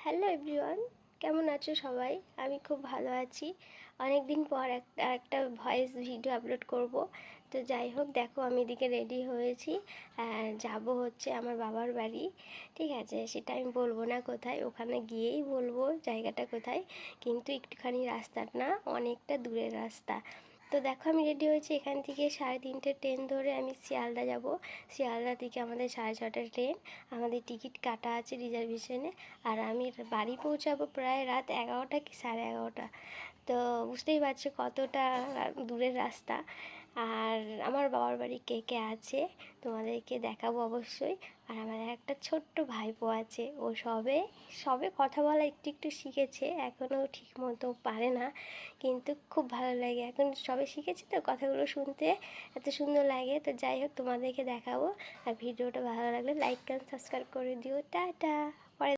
Hello everyone, কেমন আছো সবাই? আমি খুব ভালো আছি। অনেক দিন পর একটা ভয়েস ভিডিও আপলোড করব। তো যাই হোক, দেখো আমি এদিকে রেডি হয়েছি। যাব হচ্ছে আমার বাবার বাড়ি। ঠিক আছে, সেটা আমি বলবো না কোথায়, ওখানে গিয়েই বলবো জায়গাটা কোথায়। কিন্তু একটুখানি রাস্তাটা না, অনেকটা দূরের রাস্তা। তো দেখো আমি রেডি হয়েছি, এখান থেকে 3:30 ট্রেন ধরে আমি শিয়ালদা যাব। শিয়ালদা থেকে আমাদের 6:30টার ট্রেন। আমাদের টিকিট কাটা আছে রিজার্ভেশনে। আর আমি বাড়ি পৌঁছাবো প্রায় রাত 11টা কি 11:30। তো বুঝতেই পারছো কতটা দূরের রাস্তা। আর আমার বাবার বাড়ি কে কে আছে তোমাদেরকে দেখাবো অবশ্যই। আর আমার একটা ছোট্ট ভাইপো আছে, ও সবে সবে কথা বলা একটু একটু শিখেছে, এখনও ঠিক মতো পারে না, কিন্তু খুব ভালো লাগে। এখন সবে শিখেছে তো, কথাগুলো শুনতে এত সুন্দর লাগে। তো যাই হোক, তোমাদেরকে দেখাবো। আর ভিডিওটা ভালো লাগলে লাইক অ্যান্ড সাবস্ক্রাইব করে দিও। টাটা।